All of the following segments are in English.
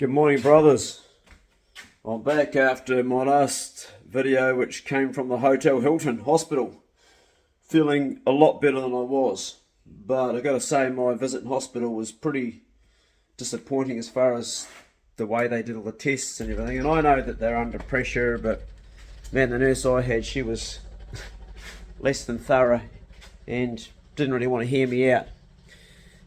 Good morning, brothers. I'm back after my last video, which came from the Hotel Hilton Hospital. Feeling a lot better than I was, but I gotta say my visit in hospital was pretty disappointing as far as the way they did all the tests and everything. And I know that they're under pressure, but man, the nurse I had, she was less than thorough and didn't really want to hear me out.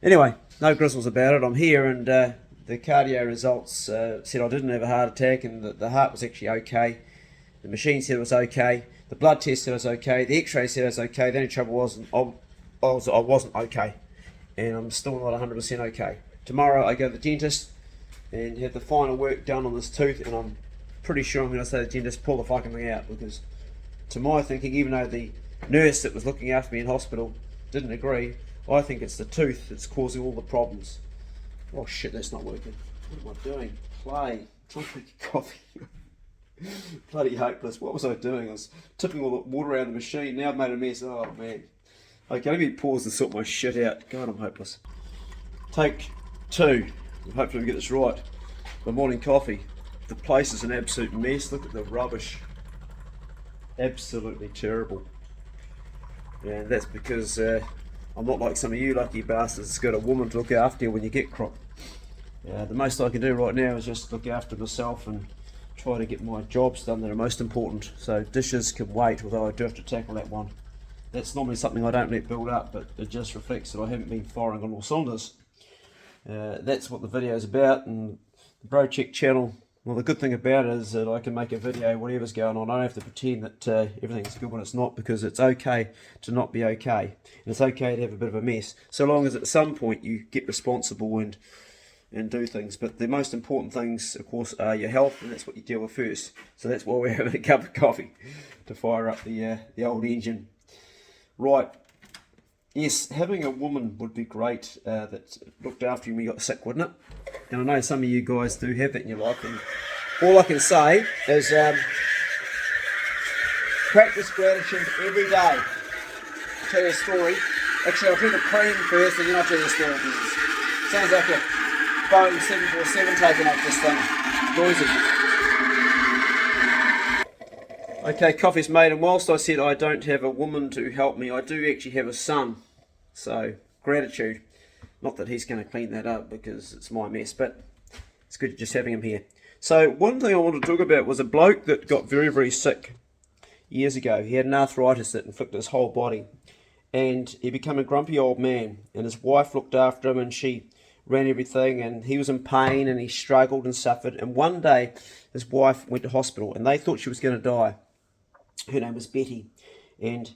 Anyway, no grizzles about it. I'm here, and the cardio results said I didn't have a heart attack, and the heart was actually okay. The machine said it was okay. The blood test said it was okay. The x-ray said it was okay. The only trouble was I wasn't okay, and I'm still not 100% okay. Tomorrow I go to the dentist and have the final work done on this tooth, and I'm pretty sure I'm going to say to the dentist, pull the fucking thing out, because to my thinking, even though the nurse that was looking after me in hospital didn't agree, I think it's the tooth that's causing all the problems. Oh shit, that's not working. What am I doing? Play. Trying to make coffee. Bloody hopeless. What was I doing? I was tipping all the water around the machine. Now I've made a mess. Oh man. Okay, let me pause and sort my shit out. God, I'm hopeless. Take 2. Hopefully we get this right. The morning coffee. The place is an absolute mess. Look at the rubbish. Absolutely terrible. And that's because I'm not like some of you lucky bastards that's got a woman to look after you when you get crop. The most I can do right now is just look after myself and try to get my jobs done that are most important. So dishes can wait, although I do have to tackle that one. That's normally something I don't let build up, but it just reflects that I haven't been firing on all cylinders. That's what the video is about, and the Bro Check channel, well, the good thing about it is that I can make a video whatever's going on. I don't have to pretend that everything's good when it's not, because it's okay to not be okay. And it's okay to have a bit of a mess, so long as at some point you get responsible and do things. But the most important things, of course, are your health, and that's what you deal with first. So that's why we're having a cup of coffee to fire up the old engine. Right. Yes, having a woman would be great that looked after you when you got sick, wouldn't it? And I know some of you guys do have that in your life, and all I can say is practice gratitude every day. I'll tell you a story. Actually, I'll do the cream first, and then I'll tell you a story. Sounds like a Boeing 747 taking up this thing. Noisy. Okay, coffee's made, and whilst I said I don't have a woman to help me, I do actually have a son. So, gratitude. Not that he's going to clean that up because it's my mess, but it's good just having him here. So, one thing I wanted to talk about was a bloke that got very, very sick years ago. He had an arthritis that inflicted his whole body, and he became a grumpy old man, and his wife looked after him, and she ran everything, and he was in pain, and he struggled and suffered. And one day his wife went to hospital, and they thought she was going to die. Her name was Betty, and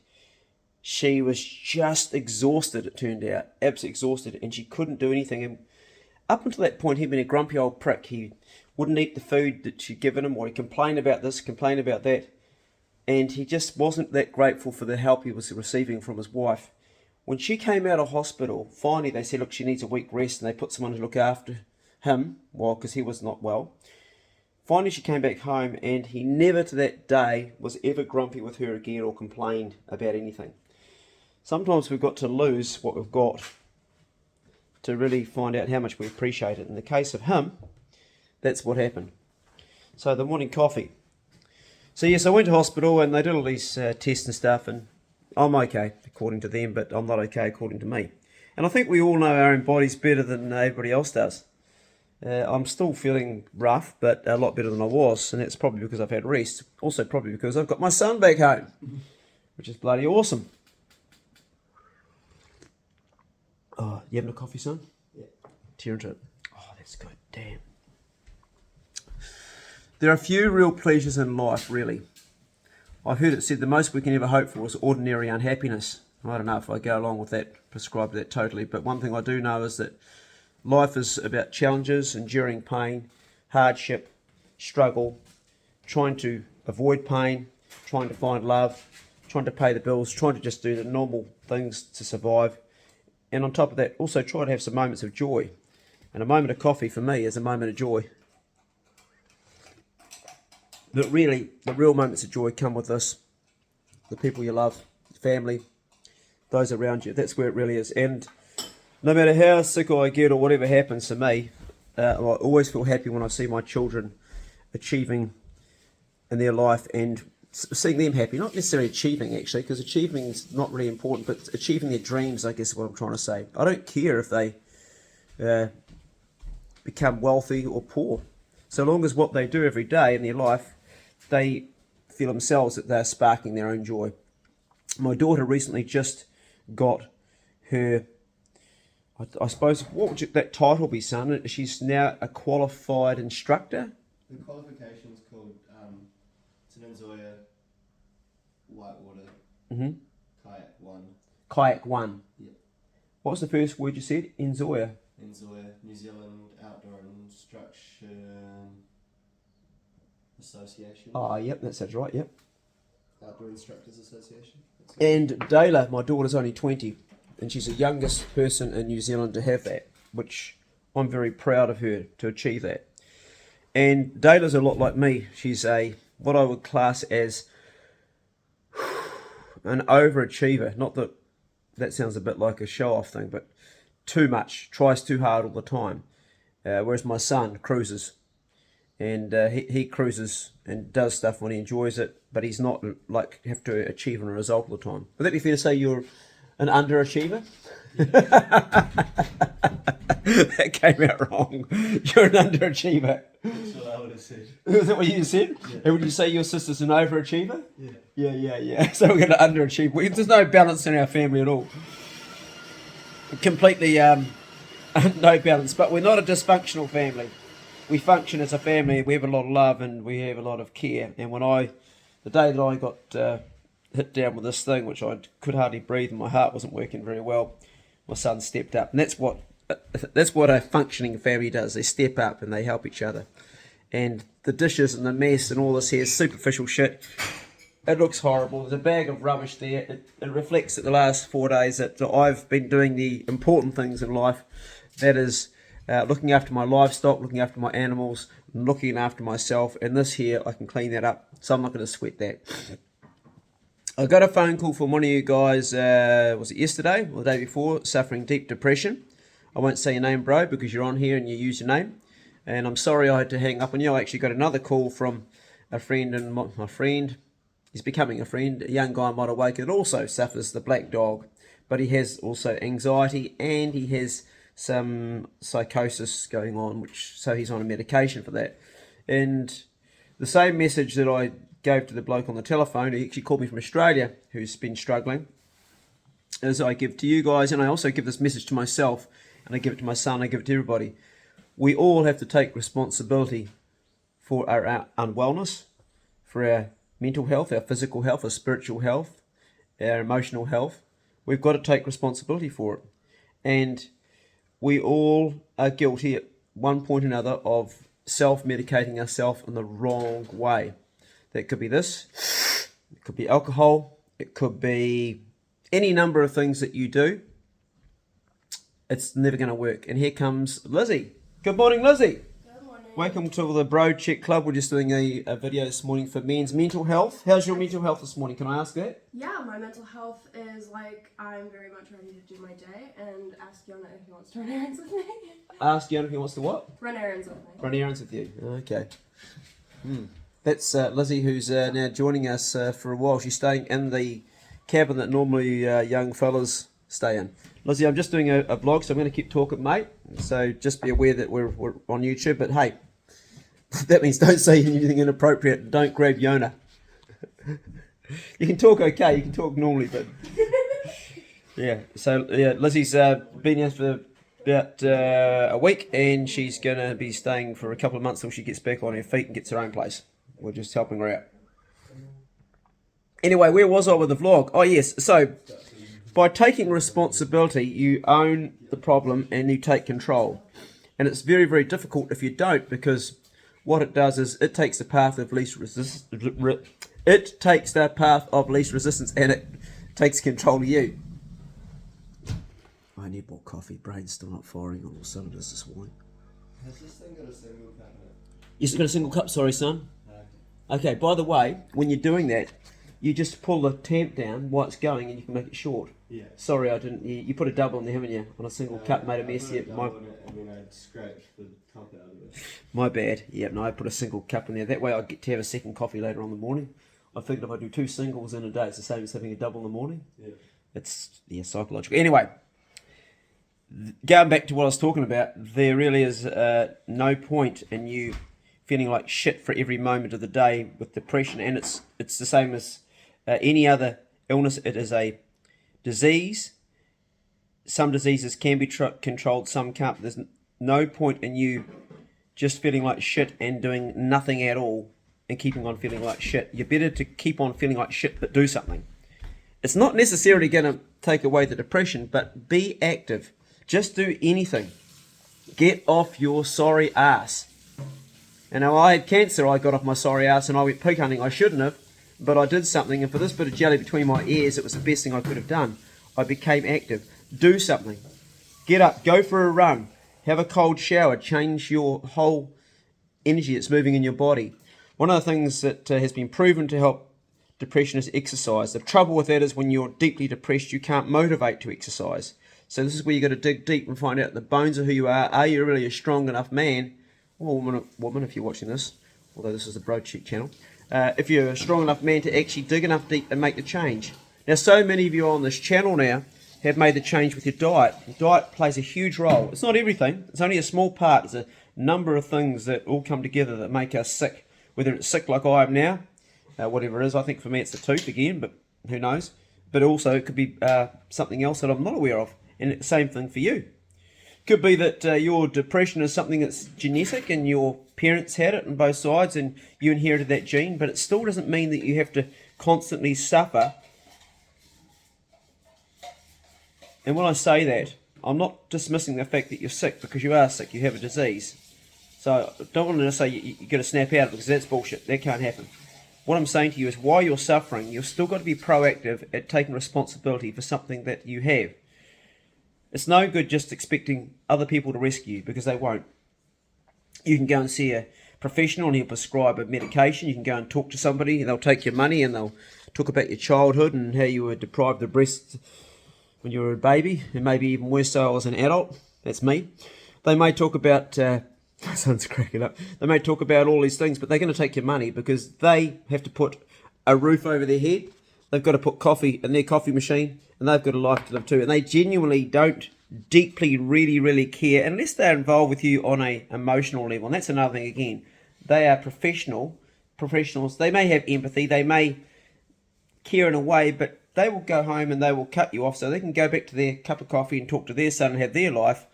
she was just exhausted, it turned out, absolutely exhausted, and she couldn't do anything. And up until that point, he'd been a grumpy old prick. He wouldn't eat the food that she'd given him, or he'd complain about this, complain about that, and he just wasn't that grateful for the help he was receiving from his wife. When she came out of hospital, finally they said, look, she needs a week rest, and they put someone to look after him, well, because he was not well. Finally she came back home, and he never to that day was ever grumpy with her again or complained about anything. Sometimes we've got to lose what we've got to really find out how much we appreciate it. In the case of him, that's what happened. So the morning coffee. So yes, I went to hospital, and they did all these tests and stuff, and I'm okay according to them, but I'm not okay according to me. And I think we all know our own bodies better than everybody else does. I'm still feeling rough, but a lot better than I was, and that's probably because I've had rest. Also probably because I've got my son back home, which is bloody awesome. Oh, you having a coffee, son? Yeah. Tear into it. Oh, that's good. Damn. There are few real pleasures in life, really. I heard it said the most we can ever hope for is ordinary unhappiness. I don't know if I go along with that, prescribe that totally, but one thing I do know is that life is about challenges, enduring pain, hardship, struggle, trying to avoid pain, trying to find love, trying to pay the bills, trying to just do the normal things to survive. And on top of that, also try to have some moments of joy. And a moment of coffee for me is a moment of joy. But really, the real moments of joy come with this. The people you love, family, those around you. That's where it really is. And no matter how sick I get or whatever happens to me, I always feel happy when I see my children achieving in their life and seeing them happy. Not necessarily achieving, actually, because achieving is not really important, but achieving their dreams, I guess is what I'm trying to say. I don't care if they become wealthy or poor. So long as what they do every day in their life, they feel themselves that they're sparking their own joy. My daughter recently just got her, I suppose, what would that title be, son? She's now a qualified instructor. The qualification is called, it's an Enzoya whitewater kayak 1. Kayak 1. Yeah. What was the first word you said? Enzoya. Enzoya, New Zealand Outdoor Instruction Association. Oh, yep, that sounds right, yep. Outdoor Instructors Association. And Dayla, my daughter's only 20, and she's the youngest person in New Zealand to have that, which I'm very proud of her to achieve that. And Dayla's a lot like me. She's what I would class as an overachiever. Not that sounds a bit like a show-off thing, but too much, tries too hard all the time. Whereas my son cruises, and he cruises and does stuff when he enjoys it, but he's not like have to achieve a result all the time. Would that be fair to say you're an underachiever? That came out wrong. You're an underachiever. That's what I would have said. Is that what you said? Yeah. And would you say your sister's an overachiever? Yeah. Yeah. So we're going to underachieve. There's no balance in our family at all. Completely no balance. But we're not a dysfunctional family. We function as a family. We have a lot of love and we have a lot of care. And the day that I got hit down with this thing, which I could hardly breathe and my heart wasn't working very well, my son stepped up. And that's what a functioning family does. They step up and they help each other. And the dishes and the mess and all this here is superficial shit. It looks horrible. There's a bag of rubbish there. It reflects that the last 4 days that I've been doing the important things in life. That is looking after my livestock, looking after my animals, looking after myself. And this here, I can clean that up. So I'm not going to sweat that. I got a phone call from one of you guys, was it yesterday or the day before, suffering deep depression. I won't say your name, bro, because you're on here and you use your name. And I'm sorry I had to hang up on you. I actually got another call from a friend, and my friend, he's becoming a friend, a young guy in Motuwake that also suffers the black dog. But he has also anxiety and he has some psychosis going on, so he's on a medication for that. And the same message that I gave to the bloke on the telephone, he actually called me from Australia, who's been struggling, as I give to you guys, and I also give this message to myself, and I give it to my son, I give it to everybody. We all have to take responsibility for our unwellness, for our mental health, our physical health, our spiritual health, our emotional health. We've got to take responsibility for it. And we all are guilty at one point or another of self-medicating ourselves in the wrong way. That could be this, it could be alcohol, it could be any number of things that you do. It's never going to work. And here comes Lizzie. Good morning, Lizzie. Good morning. Welcome to the Bro Check Club. We're just doing a video this morning for men's mental health. How's your mental health this morning? Can I ask that? Yeah, my mental health is like I'm very much ready to do my day and ask Yona if he wants to run errands with me. Ask Jan if he wants to what? Run errands with me. Run errands with you. Okay. That's Lizzie, who's now joining us for a while. She's staying in the cabin that normally young fellas stay in. Lizzie, I'm just doing a vlog, so I'm going to keep talking, mate. So just be aware that we're on YouTube. But hey, that means don't say anything inappropriate. Don't grab Yona. You can talk okay. You can talk normally, but yeah. So yeah, Lizzie's been here for about a week, and she's going to be staying for a couple of months till she gets back on her feet and gets her own place. We're just helping her out. Anyway, where was I with the vlog? Oh yes, so by taking responsibility, you own the problem and you take control. And it's very, very difficult if you don't, because what it does is it takes the path of least resistance. It takes the path of least resistance, and it takes control of you. I need more coffee. Brain's still not firing on all cylinders this morning. Has this thing got a single cabinet? You still got a single cup? Sorry, son. Okay, by the way, when you're doing that, you just pull the tamp down while it's going and you can make it short. Yeah. Sorry, I didn't. You put a double in there, haven't you? On a single cup, made a mess. Yeah, And then I'd scratch the top out of it. my bad. Yeah, no, I put a single cup in there. That way I get to have a second coffee later on in the morning. I figured if I do 2 singles in a day, it's the same as having a double in the morning. Yeah. It's psychological. Anyway, going back to what I was talking about, there really is no point in you feeling like shit for every moment of the day with depression, and it's the same as any other illness. It is a disease. Some diseases can be controlled, some can't. There's no point in you just feeling like shit and doing nothing at all and keeping on feeling like shit. You're better to keep on feeling like shit but do something. It's not necessarily going to take away the depression, but be active. Just do anything. Get off your sorry ass. And now I had cancer, I got off my sorry ass and I went pig hunting. I shouldn't have, but I did something, and for this bit of jelly between my ears, it was the best thing I could have done. I became active. Do something. Get up, go for a run, have a cold shower, change your whole energy that's moving in your body. One of the things that has been proven to help depression is exercise. The trouble with that is when you're deeply depressed, you can't motivate to exercise. So this is where you've got to dig deep and find out the bones of who you are. Are you really a strong enough man, or woman if you're watching this, although this is the Broadsheet channel, if you're a strong enough man to actually dig enough deep and make the change. Now, so many of you on this channel now have made the change with your diet. Diet plays a huge role. It's not everything. It's only a small part. There's a number of things that all come together that make us sick. Whether it's sick like I am now, whatever it is. I think for me it's the tooth again, but who knows. But also it could be something else that I'm not aware of. And same thing for you. Could be that your depression is something that's genetic and your parents had it on both sides and you inherited that gene, but it still doesn't mean that you have to constantly suffer. And when I say that, I'm not dismissing the fact that you're sick, because you are sick, you have a disease. So I don't want to say you've got to snap out of it, because that's bullshit. That can't happen. What I'm saying to you is while you're suffering, you've still got to be proactive at taking responsibility for something that you have. It's no good just expecting other people to rescue you, because they won't. You can go and see a professional and he'll prescribe a medication. You can go and talk to somebody and they'll take your money and they'll talk about your childhood and how you were deprived of breast when you were a baby, and maybe even worse so as an adult. That's me. They may talk about, my son's cracking up, they may talk about all these things, but they're going to take your money because they have to put a roof over their head. They've got to put coffee in their coffee machine, and they've got a life to live too. And they genuinely don't deeply, really care unless they're involved with you on a emotional level. And that's another thing again. They are professionals. They may have empathy. They may care in a way, but they will go home and they will cut you off so they can go back to their cup of coffee and talk to their son and have their life.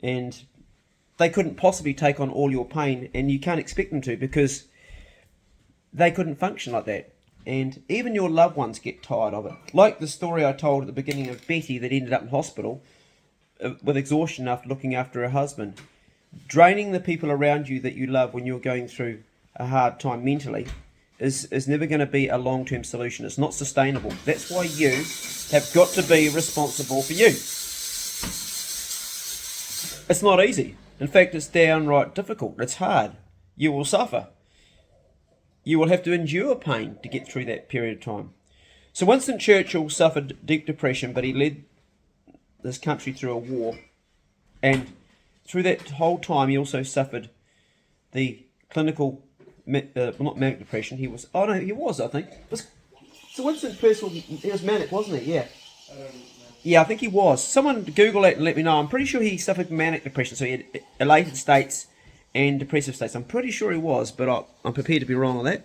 And they couldn't possibly take on all your pain, and you can't expect them to, because they couldn't function like that. And even your loved ones get tired of it. Like the story I told at the beginning of Betty that ended up in hospital with exhaustion after looking after her husband. Draining the people around you that you love when you're going through a hard time mentally is never going to be a long-term solution. It's not sustainable. That's why you have got to be responsible for you. It's not easy. In fact, it's downright difficult. It's hard. You will suffer. You will have to endure pain to get through that period of time. So Winston Churchill suffered deep depression, but he led this country through a war. And through that whole time, he also suffered the clinical, not manic depression. He was, I think. So Winston Churchill, he was manic, wasn't he? Yeah. Yeah, I think he was. Someone Google it and let me know. I'm pretty sure he suffered manic depression. So he had elated states and depressive states. I'm pretty sure he was, but I'm prepared to be wrong on that.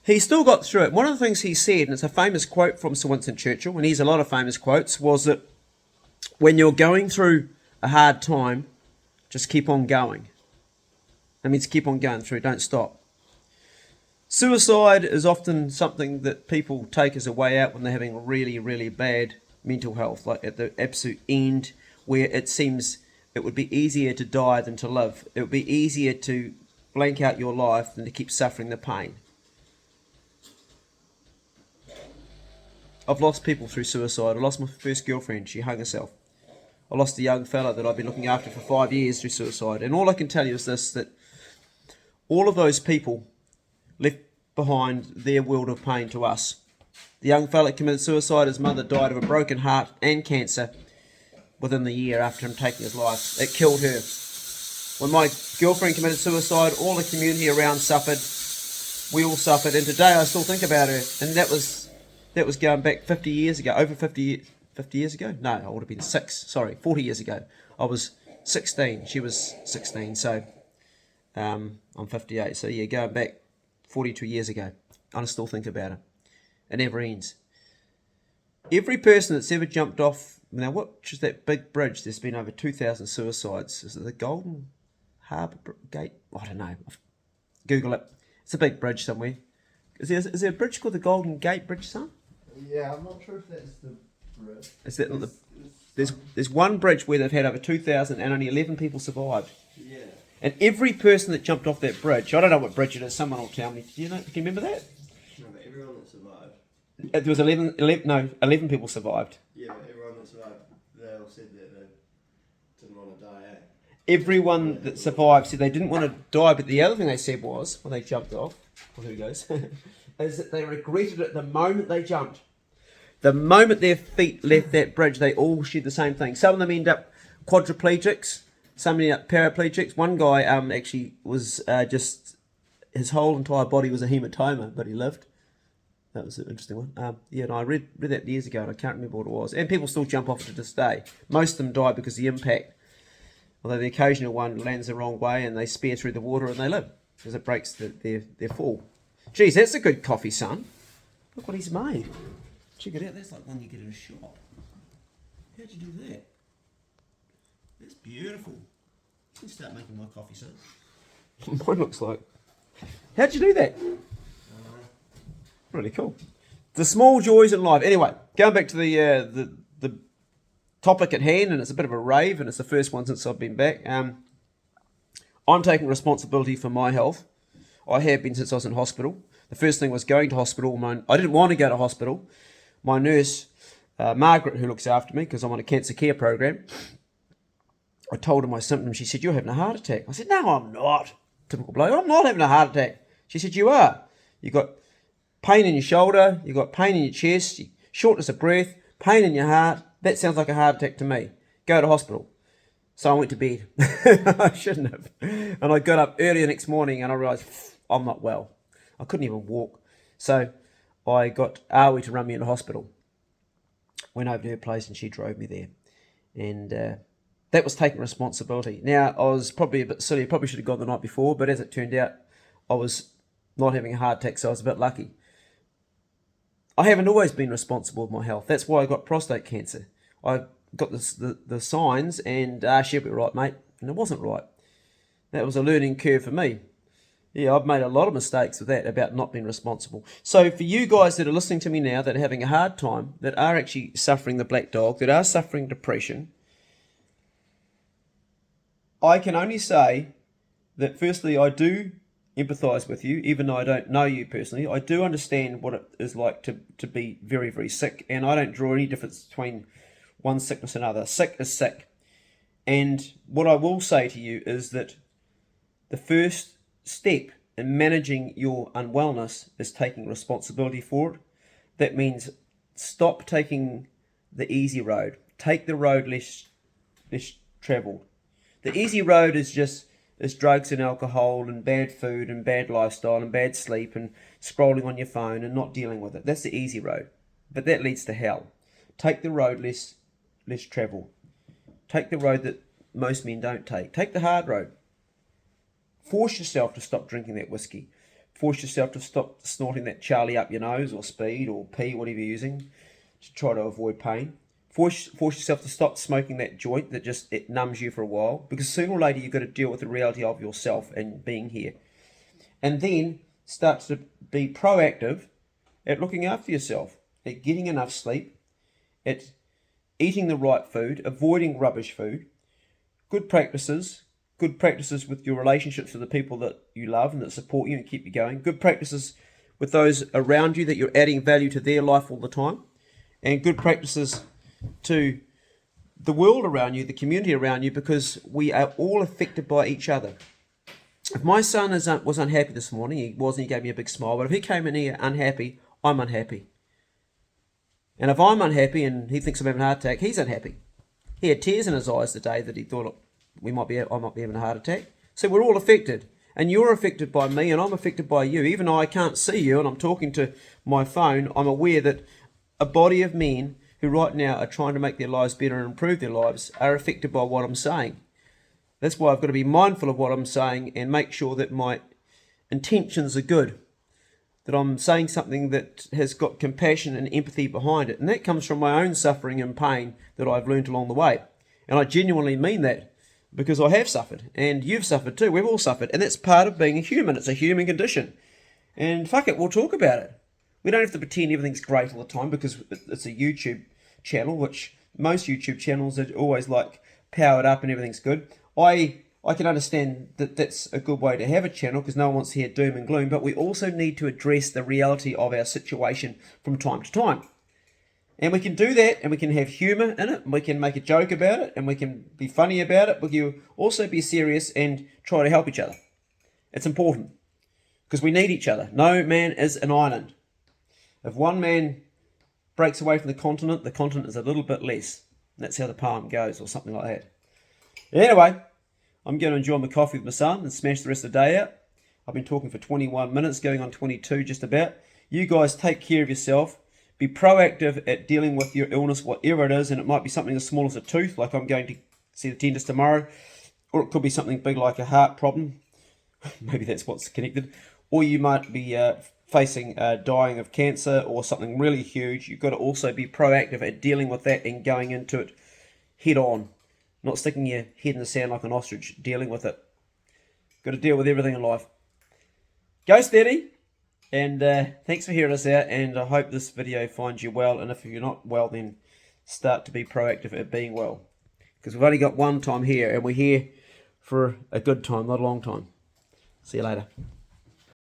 He still got through it. One of the things he said, and it's a famous quote from Sir Winston Churchill, and he has a lot of famous quotes, was that when you're going through a hard time, just keep on going. That means keep on going through, don't stop. Suicide is often something that people take as a way out when they're having really bad mental health, like at the absolute end, where it seems it would be easier to die than to live. It would be easier to blank out your life than to keep suffering the pain. I've lost people through suicide. I lost my first girlfriend. She hung herself. I lost a young fella that I've been looking after for 5 years through suicide. And all I can tell you is this, that all of those people left behind their world of pain to us. The young fella committed suicide. His mother died of a broken heart and cancer within the year after him taking his life. It killed her. When my girlfriend committed suicide, all the community around suffered. We all suffered, and today I still think about her. And that was going back 50 years ago, over 50 years ago? No, I would have been 40 years ago. I was 16, she was 16, so I'm 58. So yeah, going back 42 years ago, I still think about her. It never ends. Every person that's ever jumped off, now what is that big bridge? There's been over 2,000 suicides. Is it the Golden Harbour Gate? I don't know. Google it. It's a big bridge somewhere. Is there a bridge called the Golden Gate Bridge, son? Yeah, I'm not sure if that's the bridge. Is that there's one bridge where they've had over 2,000 and only 11 people survived. Yeah. And every person that jumped off that bridge, I don't know what bridge it is, someone will tell me. Do you remember that? No, but everyone that survived. There was 11 people survived. Yeah, but everyone that survived, they all said that they didn't want to die, eh? Everyone that survived said they didn't want to die, but the other thing they said was, when they jumped off, well, here he goes, is that they regretted it the moment they jumped. The moment their feet left that bridge, they all shared the same thing. Some of them end up quadriplegics, some end up paraplegics. One guy actually was just, his whole entire body was a hematoma, but he lived. That was an interesting one. Yeah, and I read that years ago, and I can't remember what it was. And people still jump off to this day. Most of them die because of the impact. Although the occasional one lands the wrong way and they spear through the water and they live because it breaks their fall. Geez, that's a good coffee, son. Look what he's made. Check it out. That's like one you get in a shop. How'd you do that? That's beautiful. You can start making my coffee, son. Mine looks like. How'd you do that? Really cool. The small joys in life. Anyway, going back to the topic at hand, and it's a bit of a rave, and it's the first one since I've been back. I'm taking responsibility for my health. I have been since I was in hospital. The first thing was going to hospital. I didn't want to go to hospital. My nurse, Margaret, who looks after me, because I'm on a cancer care program, I told her my symptoms. She said, "You're having a heart attack." I said, "No, I'm not." Typical bloke. "I'm not having a heart attack." She said, "You are. You've got pain in your shoulder, you've got pain in your chest, shortness of breath, pain in your heart. That sounds like a heart attack to me. Go to hospital." So I went to bed. I shouldn't have. And I got up early the next morning and I realised I'm not well. I couldn't even walk. So I got Awi to run me into hospital. Went over to her place and she drove me there. And that was taking responsibility. Now, I was probably a bit silly. I probably should have gone the night before. But as it turned out, I was not having a heart attack, so I was a bit lucky. I haven't always been responsible with my health. That's why I got prostate cancer. I got the signs and she'll be right, mate. And it wasn't right. That was a learning curve for me. Yeah, I've made a lot of mistakes with that about not being responsible. So for you guys that are listening to me now that are having a hard time, that are actually suffering the black dog, that are suffering depression, I can only say that firstly I do empathise with you, even though I don't know you personally. I do understand what it is like to be very, very sick, and I don't draw any difference between one sickness and another. Sick is sick. And what I will say to you is that the first step in managing your unwellness is taking responsibility for it. That means stop taking the easy road. Take the road less travelled. The easy road is drugs and alcohol and bad food and bad lifestyle and bad sleep and scrolling on your phone and not dealing with it. That's the easy road. But that leads to hell. Take the road less travelled. Take the road that most men don't take. Take the hard road. Force yourself to stop drinking that whiskey. Force yourself to stop snorting that Charlie up your nose or speed or pee, whatever you're using, to try to avoid pain. Force yourself to stop smoking that joint that just it numbs you for a while, because sooner or later you've got to deal with the reality of yourself and being here. And then start to be proactive at looking after yourself, at getting enough sleep, at eating the right food, avoiding rubbish food, good practices with your relationships with the people that you love and that support you and keep you going, good practices with those around you that you're adding value to their life all the time, and good practices to the world around you, the community around you, because we are all affected by each other. If my son was unhappy this morning, he wasn't, he gave me a big smile, but if he came in here unhappy, I'm unhappy. And if I'm unhappy and he thinks I'm having a heart attack, he's unhappy. He had tears in his eyes the day that he thought I might be having a heart attack. So we're all affected. And you're affected by me and I'm affected by you. Even though I can't see you and I'm talking to my phone, I'm aware that a body of men who right now are trying to make their lives better and improve their lives are affected by what I'm saying. That's why I've got to be mindful of what I'm saying and make sure that my intentions are good, that I'm saying something that has got compassion and empathy behind it. And that comes from my own suffering and pain that I've learned along the way. And I genuinely mean that because I have suffered and you've suffered too. We've all suffered. And that's part of being a human. It's a human condition. And fuck it, we'll talk about it. We don't have to pretend everything's great all the time because it's a YouTube channel, which most YouTube channels are always like powered up and everything's good. I can understand that that's a good way to have a channel because no one wants to hear doom and gloom, but we also need to address the reality of our situation from time to time. And we can do that and we can have humour in it and we can make a joke about it and we can be funny about it, but you also be serious and try to help each other. It's important because we need each other. No man is an island. If one man breaks away from the continent is a little bit less. And that's how the poem goes or something like that. Anyway, I'm going to enjoy my coffee with my son and smash the rest of the day out. I've been talking for 21 minutes, going on 22 just about. You guys take care of yourself. Be proactive at dealing with your illness, whatever it is, and it might be something as small as a tooth, like I'm going to see the dentist tomorrow, or it could be something big like a heart problem. Maybe that's what's connected. Or you might be facing dying of cancer or something really huge. You've got to also be proactive at dealing with that and going into it head on. Not sticking your head in the sand like an ostrich, dealing with it. Got to deal with everything in life. Go steady, and thanks for hearing us out, and I hope this video finds you well, and if you're not well, then start to be proactive at being well. Because we've only got one time here, and we're here for a good time, not a long time. See you later.